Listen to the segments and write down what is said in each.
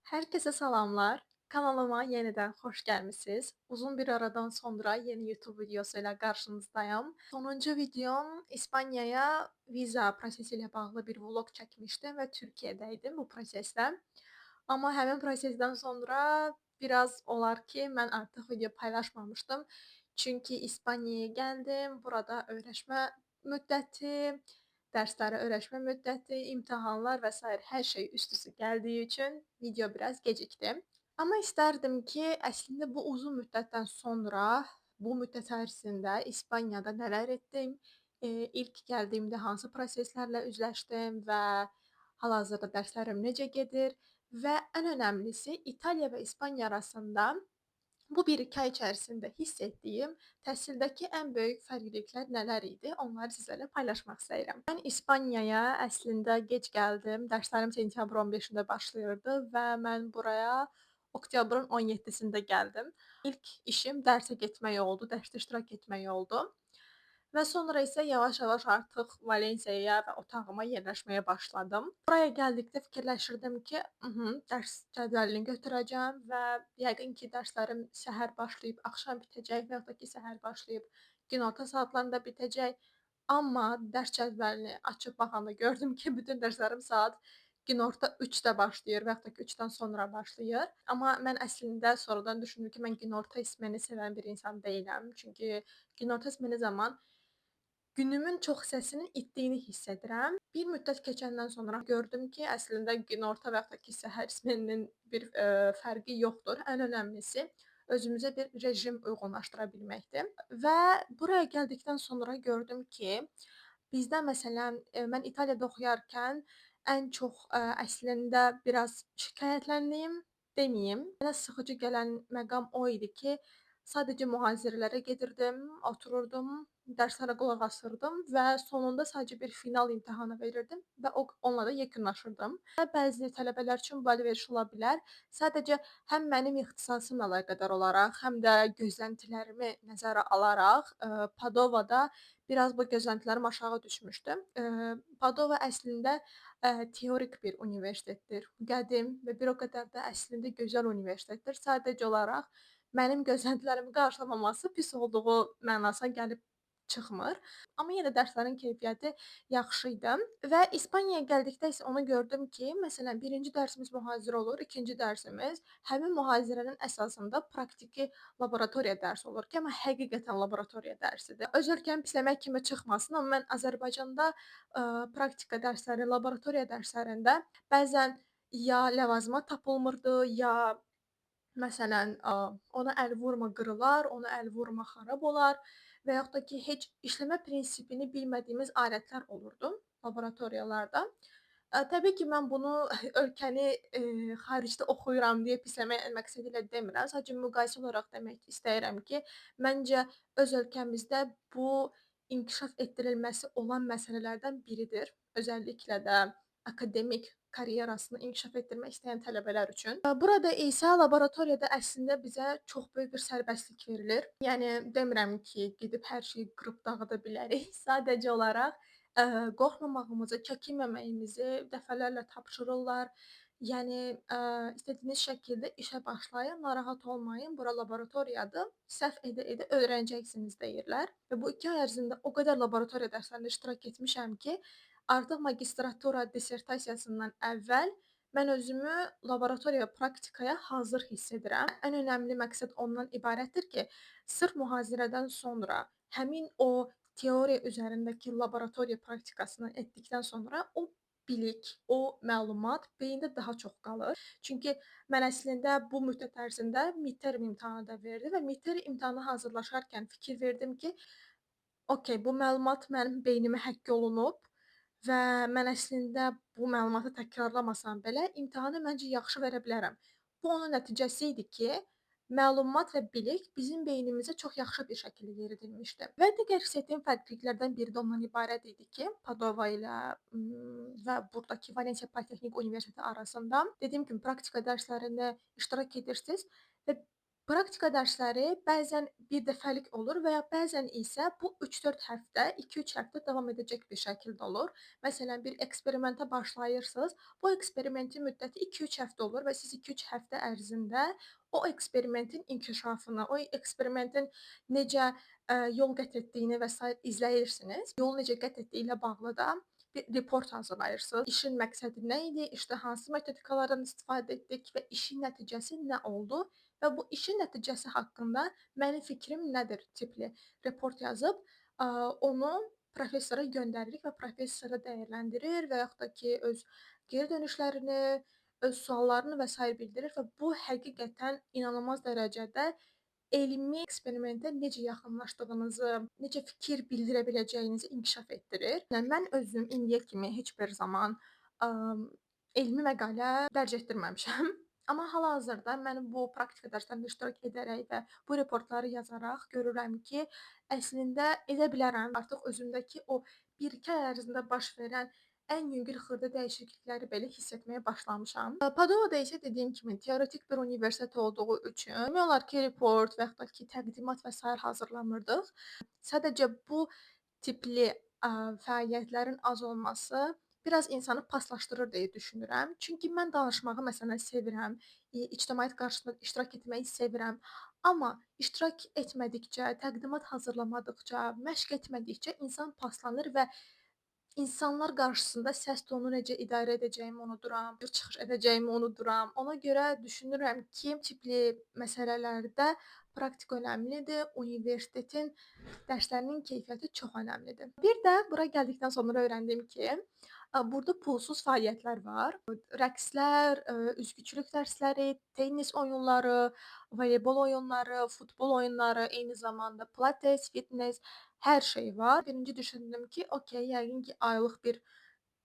Herkese salamlar. Kanalıma yeniden hoş gelmişsiniz. Uzun bir aradan sonra yeni YouTube videosuyla karşınızdayım. Sonuncu videom İspanya'ya viza prosesiyle bağlı bir vlog çekmiştim ve Türkiye'deydim bu prosesdə. Amma həmin prosesdən sonra biraz olar ki, mən artıq video paylaşmamışdım. Çünki İspanya'ya gəldim, burada öyrəşmə müddəti, dərsləri öyrəşmə müddəti, imtahanlar və sair hər şey üst-üstə gəldiyi üçün video biraz gecikdi. Amma istərdim ki, əslində bu uzun müddətdən sonra, bu müddət ərzində İspaniyada nələr etdim, ilk gəldiyimdə hansı proseslərlə üzləşdim və hal-hazırda dərslərim necə gedir və ən önəmlisi İtaliya və İspaniya arasında bu 1-2 ay içərisində hiss etdiyim təhsildəki ən böyük fərqliliklər nələr idi, onları sizlərlə paylaşmaq istəyirəm. Mən İspaniyaya əslində gec gəldim. Dərslərim sentyabrın 15-də başlayırdı və mən buraya oktyabrın 17-sində gəldim. İlk işim dərsə getmək oldu, dərsdə iştirak etmək oldu. Və sonra isə yavaş-yavaş artıq Valensiyaya və otağıma yerləşməyə başladım. Buraya gəldikdə fikirləşirdim ki, dərs cədvəlini götürəcəm və yəqin ki, dərslərim səhər başlayıb axşam bitəcək və yaxud da ki, səhər başlayıb günorta saatlarında bitəcək. Amma dərs cədvəlini açıb baxanda gördüm ki, bütün dərslərim saat günorta 3-də başlayır və yaxud da ki, 3-dən sonra başlayır. Amma mən əslində sonradan düşündüm ki, mən günorta ismini sevən bir insan deyiləm. Çünki günorta ismini zaman günümün çox hissəsinin itdiyini hiss edirəm. Bir müddət keçəndən sonra gördüm ki, əslində günorta və yaxud da ki, səhər isminin bir, fərqi yoxdur. Ən önəmlisi özümüzə bir rejim uyğunlaşdıra bilməkdir və buraya gəldikdən sonra gördüm ki, bizdə məsələn, mən İtaliyada oxuyarkən ən çox, əslində biraz şikayətləndiyim deməyim, mənə sıxıcı gələn məqam o idi ki, sadəcə mühazirələrə gedirdim, otururdum, dərslərə qulaq asırdım və sonunda sadəcə bir final imtahanı verirdim və onunla da yekunlaşırdım. Və bəzi tələbələr üçün bu əlverişli ola bilər. Sadəcə həm mənim ixtisasımla əlaqədar olaraq, həm də gözləntilərimi nəzərə alaraq, Padovada biraz bu gözləntilərim aşağı düşmüşdü. Padova əslində, teorik bir universitetdir, qədim və bir o qədər də əslində gözəl universitetdir. Sadəcə olaraq mənim gözləntilərimi qarşılamaması pis olduğu mənasına gəlib çıxmır. Amma yenə də dərslərin keyfiyyəti yaxşı idi və İspaniyaya gəldikdə isə onu gördüm ki, məsələn, 1-ci dərsimiz mühazirə olur, 2-ci dərsimiz həmin mühazirənin əsasında praktiki laboratoriya dərsi olur ki, amma həqiqətən laboratoriya dərsidir. Öz ölkəmi pisləmək kimi çıxmasın, amma mən Azərbaycanda, praktika dərsləri, laboratoriya dərslərində bəzən ya ləvazimat tapılmırdı, ya məsələn, ona əl vurma qırılar, ona əl vurma xarab olar və yaxud da ki, heç işləmə prinsipini bilmədiyimiz alətlər olurdu laboratoriyalarda. Təbii ki, mən bunu ölkəni, xaricdə oxuyuram deyə pisləmək məqsədilə demirəm. Sadəcə müqayisə olaraq demək istəyirəm ki, məncə öz ölkəmizdə bu inkişaf etdirilməsi olan məsələlərdən biridir. Özəlliklə də akademik karyerasını inkişaf etdirmək istəyən tələbələr üçün. Burada isə laboratoriyada əslində bizə çox böyük bir sərbəstlik verilir. Yəni demirəm ki, gedib hər şeyi qırıb dağıda bilərik. Sadəcə olaraq, qorxmamağımızı, çəkinməməyimizi dəfələrlə tapşırırlar. Yəni, istədiyiniz şəkildə işə başlayın, narahat olmayın, bura laboratoriyadır, səhv edə-edə öyrənəcəksiniz deyirlər və bu 2 ay ərzində o qədər laboratoriya dərslərində iştirak etmişəm ki, artıq magistratura dissertasiyasından əvvəl mən özümü laboratoriya praktikaya hazır hiss edirəm. Ən önəmli məqsəd ondan ibarətdir ki, sırf mühazirədən sonra həmin o teoriya üzərindəki laboratoriya praktikasını etdikdən sonra o bilik, o məlumat beyində daha çox qalır. Çünki mən əslində bu müddət ərzində midterm imtahanı da verdim və midterm imtahana hazırlaşarkən fikir verdim ki, okay, bu məlumat mənim beynimə həkk olunub və mən əslində bu məlumatı təkrarlamasam belə imtahanı məncə yaxşı verə bilərəm. Bu onun nəticəsi idi ki, məlumat və bilik bizim beynimizə çox yaxşı bir şəkildə yeridilmişdi. Və digər hiss etdiyim fərqliliklərdən biri də ondan ibarət idi ki, Padova ilə və burdakı Valensiya Politexnik Universiteti arasında dediyim kimi praktika dərslərində iştirak edirsiniz və Praktika dərsləri bəzən bir dəfəlik olur və ya bəzən isə bu 3-4 həftə, 2-3 həftə davam edəcək bir şəkildə olur. Məsələn, bir eksperimentə başlayırsınız. Bu eksperimentin müddəti 2-3 həftə olur və siz 2-3 həftə ərzində o eksperimentin inkişafını, o eksperimentin necə yol qət etdiyini və sair izləyirsiniz. Yol necə qət etdiyi ilə bağlı da bir report hazırlayırsınız. İşin məqsədi nə idi? İşdə hansı metodikalardan istifadə etdik və işin nəticəsi nə oldu? Və bu işin nəticəsi haqqında mənim fikrim nədir tipli report yazıb, onu professora göndəririk və professor da dəyərləndirir və yaxud da ki, öz geri dönüşlərini, öz suallarını və sair bildirir və bu həqiqətən inanılmaz dərəcədə elmi eksperimentə necə yaxınlaşdığınızı, necə fikir bildirə biləcəyinizi inkişaf etdirir. Yəni mən özüm indiyə kimi heç bir zaman, elmi məqalə dərc etdirməmişəm. Amma hal-hazırda mən bu praktika dərslərində iştirak edərək və bu reportları yazaraq görürəm ki, əslində edə bilərəm. Artıq özümdəki o 1-2 ay ərzində baş verən ən yüngül xırda dəyişiklikləri belə hiss etməyə başlamışam. Padovada isə dediyim kimi teoretik bir universitet olduğu üçün demək olar ki, report və yaxud da ki, təqdimat və sair hazırlamırdıq. Sadəcə bu tipli fəaliyyətlərin az olması biraz insanı paslaşdırır deyə düşünürəm. Çünki mən danışmağı məsələn sevirəm, ictimaiyyət qarşısında iştirak etməyi sevirəm. Amma iştirak etmədikcə, təqdimat hazırlamadıqca, məşq etmədikcə insan paslanır və İnsanlar qarşısında səs tonu necə idarə edəcəyimi unuduram, çıxış edəcəyimi unuduram. Ona görə düşünürəm ki, tipli məsələlərdə praktika önəmlidir, universitetin dərslərinin keyfiyyəti çox önəmlidir. Bir də bura gəldikdən sonra öyrəndim ki, burada pulsuz fəaliyyətlər var. Rəqslər, üzgüçülük dərsləri, tennis oyunları, voleybol oyunları, futbol oyunları, eyni zamanda pilates, fitness, hər şey var. Birinci düşündüm ki, okey, yəqin ki, aylıq bir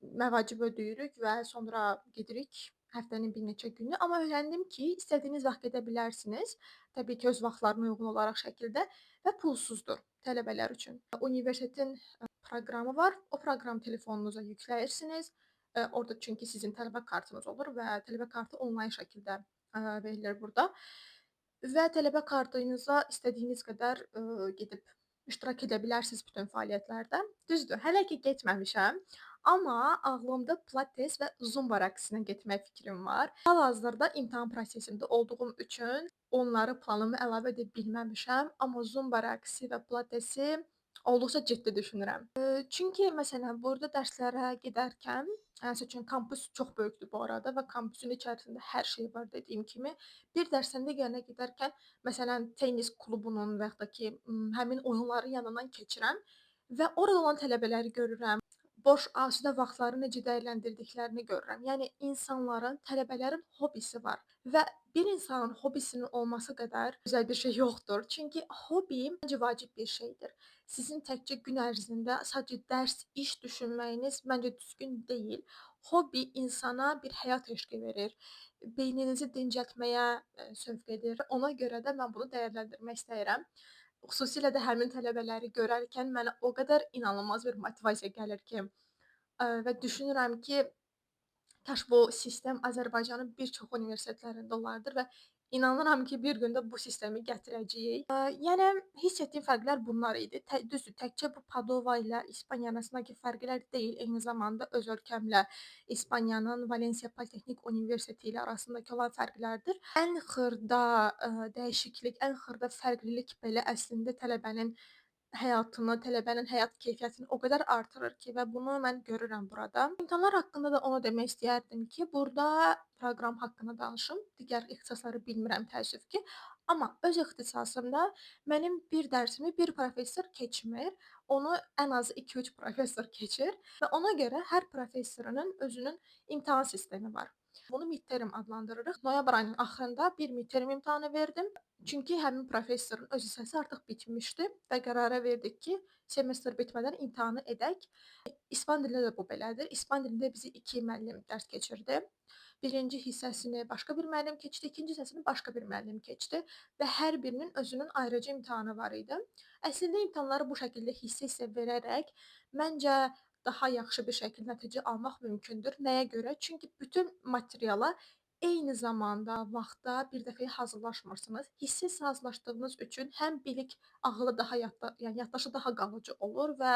məvacib ödəyirik və sonra gedirik həftənin bir neçə günü. Amma öyrəndim ki, istədiyiniz vaxt gedə bilərsiniz. Təbii ki, öz vaxtlarına uyğun olaraq şəkildə və pulsuzdur tələbələr üçün. Universitetin proqramı var. O proqramı telefonunuza yükləyirsiniz. Orada çünki sizin tələbə kartınız olur və tələbə kartı onlayn şəkildə verilir burada. Və tələbə kartınıza istədiyiniz qədər gedib iştirak edə bilərsiniz bütün fəaliyyətlərdə. Düzdür, hələ ki getməmişəm, amma ağlımda pilates və zumba rəqsinə getmək fikrim var. Hal-hazırda imtahan prosesində olduğum üçün onları planıma əlavə edə bilməmişəm, amma zumba rəqsi və pilatesi olduqca ciddi düşünürəm. Çünki məsələn, burada dərslərə gedərkən, məsəl üçün kampus çox böyükdür bu arada və kampusun içərisində hər şey var dediyim kimi. Bir dərsdən digərinə gedərkən, məsələn, tennis klubunun və yaxud da ki, həmin oyunların yanından keçirəm və orada olan tələbələri görürəm. Boş asudə vaxtları necə dəyərləndirdiklərini görürəm. Yəni insanların, tələbələrin hobisi var və bir insanın hobisinin olması qədər gözəl bir şey yoxdur. Çünki hobi məncə vacib bir şeydir. Sizin təkcə gün ərzində sadəcə dərs, iş düşünməyiniz məncə düzgün deyil. Hobi insana bir həyat eşqi verir, beyninizi dincəltməyə sövq edir. Ona görə də mən bunu dəyərləndirmək istəyirəm. Xüsusilə də həmin tələbələri görərkən mənə o qədər inanılmaz bir motivasiya gəlir ki, və düşünürəm ki, kaş bu sistem Azərbaycanın bir çox universitetlərində olardır və inanıram ki, bir gün də bu sistemi gətirəcəyik. Yəni hiss etdiyim fərqlər bunlar idi. Düzdür, təkcə bu Padova ilə İspaniya arasındakı fərqlər deyil, eyni zamanda öz ölkəmlə İspaniyanın Valensiya Politexnik Universiteti ilə arasındakı olan fərqlərdir. Ən xırda dəyişiklik, ən xırda fərqlilik belə əslində tələbənin həyatını, tələbənin həyat keyfiyyətini o qədər artırır ki və bunu mən görürəm burada. İmtahanlar haqqında da onu demək istəyərdim ki, burada proqram haqqında danışım. Digər ixtisasları bilmirəm təəssüf ki. Amma öz ixtisasımda mənim bir dərsimi bir professor keçmir. Onu ən azı 2-3 professor keçir və ona görə hər professorunun özünün imtahan sistemi var. Bunu midterm adlandırırıq. Noyabr ayının axırında bir midterm imtahanı verdim. Çünki həmin professorun öz hissəsi artıq bitmişdi və qərara verdik ki, semestr bitmədən imtahanı edək. İspan dilində də bu belədir. İspan dilində bizi 2 müəllim dərs keçirdi. Birinci hissəsini başqa bir müəllim keçdi, ikinci hissəsini başqa bir müəllim keçdi və hər birinin özünün ayrıca imtahanı var idi. Əslində imtahanları bu şəkildə hissə-hissə verərək məncə daha yaxşı bir şəkildə nəticə almaq mümkündür. Nəyə görə? Çünki bütün materiala eyni zamanda vaxta bir dəfəyə hazırlaşmırsınız. Hisssiz hazırlaşdığınız üçün həm bilik ağılı daha yəni yaddaşı daha qalıcı olur və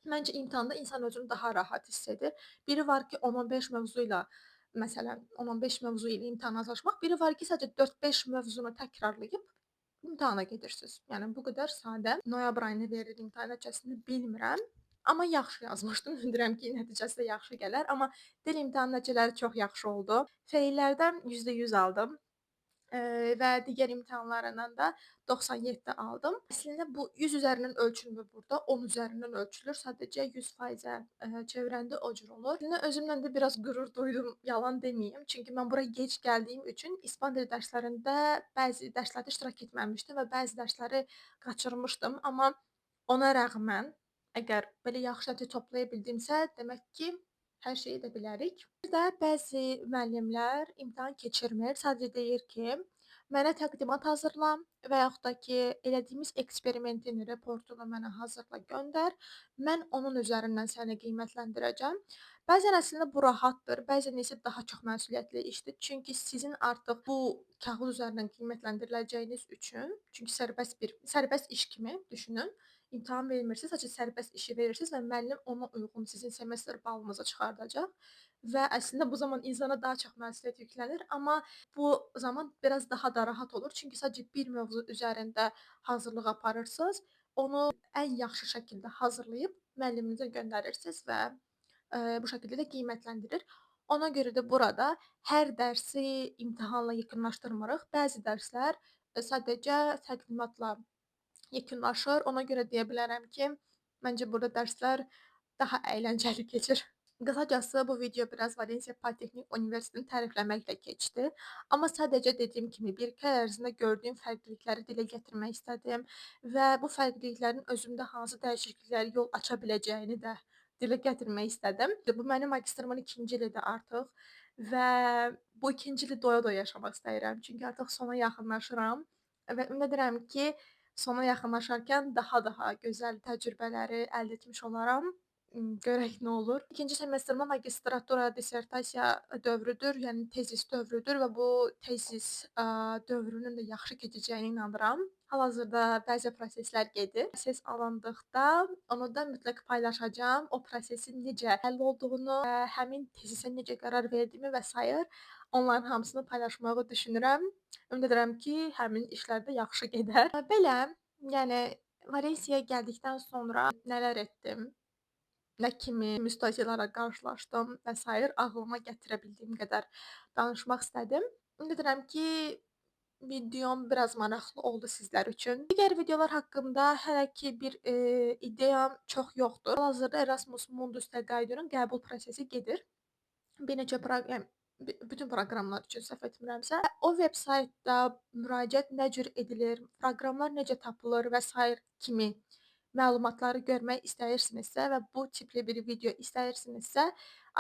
məncə imtahanda insan özünü daha rahat hiss edir. Biri var ki, 10-15 mövzu ilə məsələn, 10-15 mövzu ilə imtahana hazırlaşmaq, biri var ki, sadəcə 4-5 mövzunu təkrarlayıb imtahana gedirsiniz. Yəni bu qədər sadə. Noyabr ayında verildi imtahan nəticəsini bilmirəm, amma yaxşı yazmışdım. Ümid ki, nəticəsi də yaxşı gələr, amma dil imtahan nəticələri çox yaxşı oldu. Feillərdən %100 aldım. Və digər imtahanlarından da 97 aldım. Əslində bu 100 üzərindən ölçülmür burada, 10 üzərindən ölçülür. Sadəcə 100%-ə çevirəndə o cür olur. Əslində özümlə də biraz qürur duydum, yalan deməyim. Çünki mən bura gec gəldiyim üçün ispan dili dərslərində bəzi dərslərdə iştirak etməmişdim və bəzi dərsləri qaçırmışdım. Amma ona rəğmən, əgər belə yaxşı nəticə toplaya bildimsə, demək ki, hər şey edə bilərik. Bir də bəzi müəllimlər imtahan keçirmir. Sadəcə deyir ki, mənə təqdimat hazırla və yaxud da ki, elədiyimiz eksperimentin reportunu mənə hazırla göndər. Mən onun üzərindən səni qiymətləndirəcəm. Bəzən əslində bu rahatdır, bəzən isə daha çox məsuliyyətli işdir. Çünki sizin artıq bu kağız üzərindən qiymətləndiriləcəyiniz üçün, çünki sərbəst iş kimi düşünün. İmtahan vermirsiniz, sadəcə sərbəst işi verirsiniz və müəllim ona uyğun sizin semestr balınızı çıxardacaq və əslində bu zaman insana daha çox məsuliyyət yüklənir, amma bu zaman biraz daha da rahat olur. Çünki sadəcə bir mövzu üzərində hazırlıq aparırsınız, onu ən yaxşı şəkildə hazırlayıb müəlliminizə göndərirsiniz və bu şəkildə də qiymətləndirir. Ona görə də burada hər dərsi imtahanla yekunlaşdırmırıq. Bəzi dərslər sadəcə təqdimatla yekunlaşır. Ona görə deyə bilərəm ki, məncə burada dərslər daha əyləncəli keçir. Qısacası bu video biraz Valensiya Politexnik Universitetini tərifləməklə keçdi. Amma sadəcə dediyim kimi, bir iki ay ərzində gördüyüm fərqlilikləri dilə gətirmək istədim və bu fərqliliklərin özümdə hansı dəyişikliklərə yol aça biləcəyini də dilə gətirmək istədim. Bu mənim magistrumun 2-ci ilidir artıq və bu 2-ci ili doya-doya yaşamaq istəyirəm. Çünki artıq sona yaxınlaşıram və ümid edirəm ki, sona yaxınlaşarkən daha gözəl təcrübələri əldə etmiş olaram. Görək nə olur. 2-ci semestrımda magistratura dissertasiya dövrüdür, yəni tezis dövrüdür və bu tezis dövrünün də yaxşı keçəcəyinə inanıram. Hal-hazırda bəzi proseslər gedir. Proses alındıqda onu da mütləq paylaşacağam. O prosesin necə həll olduğunu, həmin tezisə necə qərar verdiyimi və sair onların hamısını paylaşmağı düşünürəm. Ümid edirəm ki, həmin işlər də yaxşı gedər. Belə, yəni Valensiyaya gəldikdən sonra nələr etdim? Nə kimi müstəhisələrlə qarşılaşdım və sair ağlıma gətirə bildiyim qədər danışmaq istədim. Ümid edirəm ki, videom biraz maraqlı oldu sizlər üçün. Digər videolar haqqında hələ ki bir ideyam çox yoxdur. Hal-hazırda Erasmus Mundus təqaüdünün qəbul prosesi gedir. Bir neçə yəni bütün proqramlar üçün səhv etmirəmsə, o veb-saytda müraciət nə cür edilir, proqramlar necə tapılır və sair kimi məlumatları görmək istəyirsinizsə və bu tipli bir video istəyirsinizsə,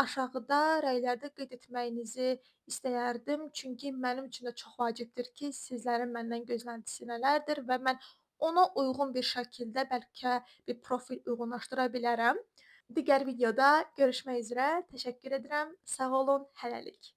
aşağıda rəylərdə qeyd etməyinizi istəyərdim. Çünki mənim üçün də çox vacibdir ki, sizlərin məndən gözləntisi nələrdir və mən ona uyğun bir şəkildə bəlkə bir profil uyğunlaşdıra bilərəm. Digər videoda görüşmək üzrə. Təşəkkür edirəm. Sağ olun. Hələlik.